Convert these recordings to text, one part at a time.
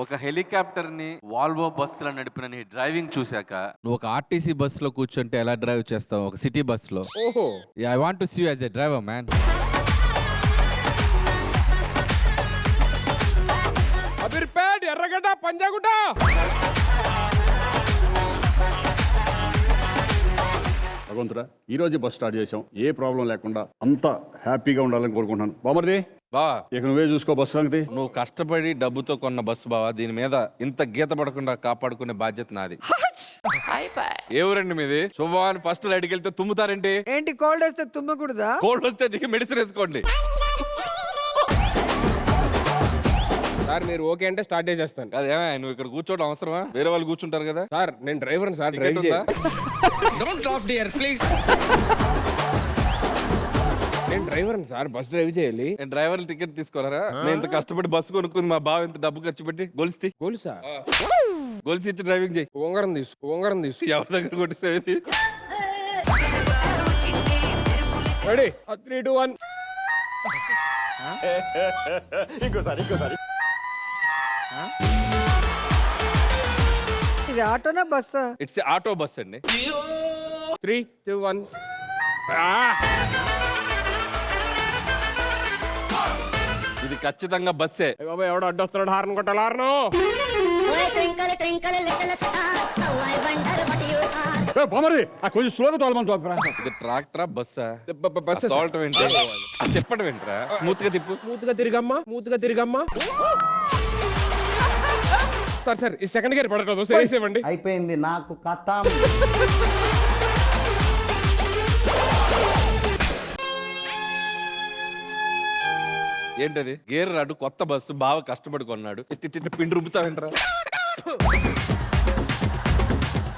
ఒక హెలికాప్టర్ ని వాల్వో బస్సులో నడిపిన నీ డ్రైవింగ్ చూశాక నువ్వు ఒక ఆర్టీసీ బస్ లో కూర్చుంటే ఎలా డ్రైవ్ చేస్తావు ఒక సిటీ బస్ లో. ఓహో, I want to see you as a driver man. Ameerpet, Erragadda, Panjagutta. భగవంతుడా, ఈ రోజు బస్ స్టార్ట్ చేసాం, ఏ ప్రాబ్లం లేకుండా అంతా హ్యాపీగా ఉండాలని కోరుకుంటున్నాను. బామర్ది, బా ఇక నువ్వే చూసుకో బస్ సంగతి. నువ్వు కష్టపడి డబ్బుతో కొన్న బస్సు బావా, దీని మీద ఇంత గీత పడకుండా కాపాడుకునే బాధ్యత నాది. ఏ ఊరండి మీది? శుభవాన్ ఫస్ట్ రైడ్కి వెళ్తే తుమ్ముతారేంటి? ఏంటి కోల్డ్ వస్తే తుమ్మకూడదా? కోల్డ్ వస్తే దిగి మెడిసిన్ వేసుకోండి. సార్ మీరు ఓకే అంటే స్టార్ట్ చేసేస్తాను. అదేమా నువ్వు ఇక్కడ కూర్చోవడం అవసరమా? వేరే వాళ్ళు కూర్చుంటారు కదా. సార్ నేను డ్రైవర్ సార్, డ్రైవ్ టికెట్ ఉందా? నేను డ్రైవర్ సార్, బస్ డ్రైవ్ చేయాలి. నేను డ్రైవర్ టికెట్ తీసుకోరా? నేను ఇంత కష్టపడి బస్సు కొనుక్కుంది మా బావ ఇంత డబ్బు ఖర్చు పెట్టి. గొలిసి గోల్ సార్, గొలిసి ఇచ్చి డ్రైవింగ్ చేయి. ఉంగరం తీసు. ఎవరి దగ్గర కొట్టిసేది? రెడీ, 3, 2, 1. ఇది ఆటోనా బస్సా? ఇట్స్ ఆటో బస్ అండి. 3, 2, 1. ఇది ఖచ్చితంగా బస్సే. బాబా ఎవడో అడ్డొస్తున్నాడు, హార్న్ కొట్టాలి. హార్న్. బామర్ది, కొంచెం స్లోగా తోలమని తోపరా. ఇది ట్రాక్టరా బస్సా? బస్ తోలటం ఏంటి? ఆ తిప్పడం ఏంట్రా? స్మూత్ గా తిప్పు. మూతుగా తిరిగమ్మా. సార్ ఈ సెకండ్ గేర్ పడటం సేసేవండి. అయిపోయింది నాకు కథ. ఏంటది? గేర్ రాడు, కొత్త బస్సు, బాగా కష్టపడి కొన్నాడు. ఇట్టి పిండి రుబ్బుతావేంట్రా?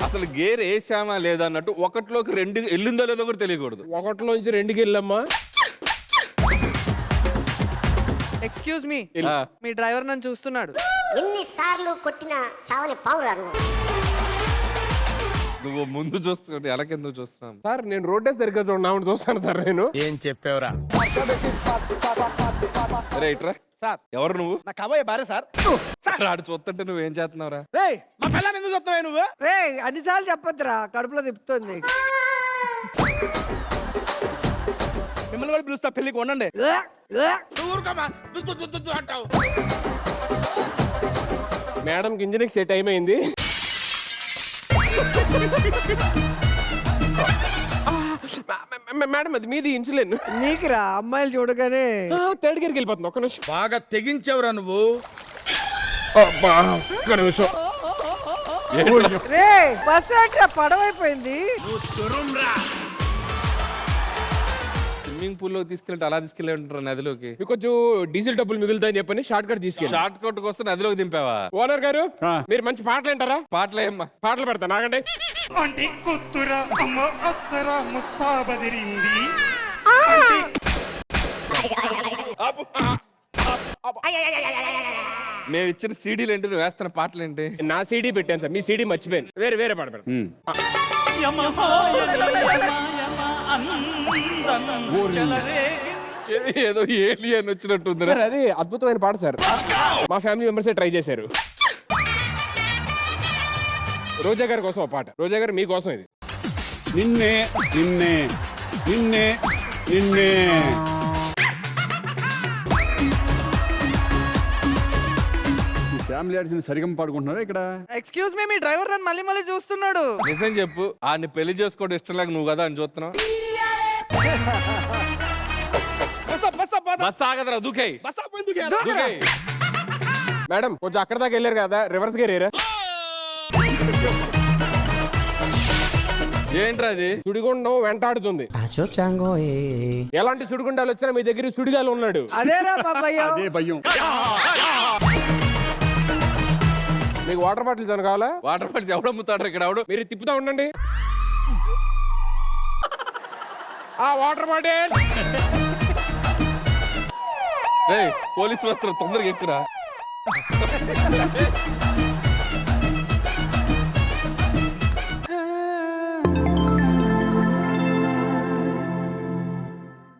అసలు గేర్ వేసామా లేదా అన్నట్టు ఒకటిలోకి 2 వెళ్ళిందో లేదో కూడా తెలియకూడదు. ఒకటిలోంచి 2కి వెళ్ళమ్మా. ఎక్స్క్యూజ్ మీ, ఆ. మీ డ్రైవర్ నన్ను చూస్తున్నాడు. ఎన్నిసార్లు కొట్టినా చావని పావురాను. నువ్వు ముందు చూస్తున్నావు, ఎలాకెందుకు చూస్తున్నావు? సార్ నేను రోడ్డే సరిగ్గా చూస్తాను సార్. నేను ఏం చెప్పావురా? అరే ఇట్రా. సార్ ఎవరు నువ్వు? నా కాబోయే భార్య సార్. ఆడు చూస్తుంటే నువ్వేం చేస్తున్నావురా? రేయ్ మా పిల్లని ఎందుకు చూస్తున్నావు నువ్వు? రే అన్నిసార్లు చెప్పొద్దురా, కడుపులో తిప్పుతుంది. మిమ్మల్ని కూడా పిలుస్తా, పెళ్ళికి ఉండండి. మేడంకి ఇంజనీరింగ్ సెట్ టైం అయింది. మేడం అది మీది ఇన్సులిన్. నీకురా, అమ్మాయిలు చూడగానే. 3rd గేర్కి వెళ్ళిపోతుంది. ఒక్క నిమిషం. బాగా తెగించావురా నువ్వు. ఒక్క నిమిషం. రే బస్ ఏంట్రా పడవైపోయింది. స్విమ్మింగ్ పూల్ లో తీసుకెళ్ళి అలా తీసుకెళ్ళి ఉంటారు నదిలోకి. మీకు కొంచెం డీజిల్ డబ్బులు మిగులుతాయని చెప్పని షార్ట్ కట్ తీసుకెళ్ళి. షార్ట్ కట్ కోసం నదిలోకి దింపావా? ఓనర్ గారు ఆ. మీరు మంచి పాటలు వింటారా? పాటలు ఏమ్మా? పాటలు పెడతా నాగండి. మేము ఇచ్చిన సీడీలు ఏంటి, నువ్వు వేస్తున్న పాటలు ఏంటి? నా సీడీ పెట్టాను సార్, మీ సీడీ మర్చిపోయాను. వేరే పాట పెడతా. ఏదో ఏలియన్ వచ్చినట్టుంది. సార్ అది అద్భుతమైన పాట సార్, మా ఫ్యామిలీ మెంబర్స్ ట్రై చేశారు. రోజా గారి కోసం ఒక పాట. రోజా గారు మీకోసం ఇది. నిన్నే నిన్నే నిన్నే నిన్నే. ఫ్యామిలీ ఆడిసిన సరిగం పాడుకుంటున్నారా ఇక్కడ? ఎక్స్క్యూజ్ మీ, మీ డ్రైవర్ నన్ను మళ్ళీ మళ్ళీ చూస్తున్నాడు. నిజం చెప్పు, ఆడిని పెళ్లి చేసుకోవడం ఇష్టం లేక నువ్వు కదా అని చూస్తున్నావు. బస్ ఆగదరా, దూకాయి. దూకాయి. మేడం కొంచెం అక్కడ దాకా వెళ్ళారు కదా, రివర్స్ గేర్ ఏరా. ఏంట్రా అది? సుడిగుండం వెంటాడుతుంది. ఎలాంటి సుడిగుండాలు వచ్చినా మీ దగ్గర సుడిగాలు ఉన్నాడు. అదేరా బాబాయ్. అదే భయం. మీకు వాటర్ బాటిల్స్ అని కావాలా? వాటర్ బాటిల్స్ ఎవడమ్ముతాడు ఇక్కడ? ఎవడు? మీరు తిప్పుతా ఉండండి. ఆ వాటర్ బాటిల్. పోలీసులు వస్తారు, తొందరగా ఎక్కురా.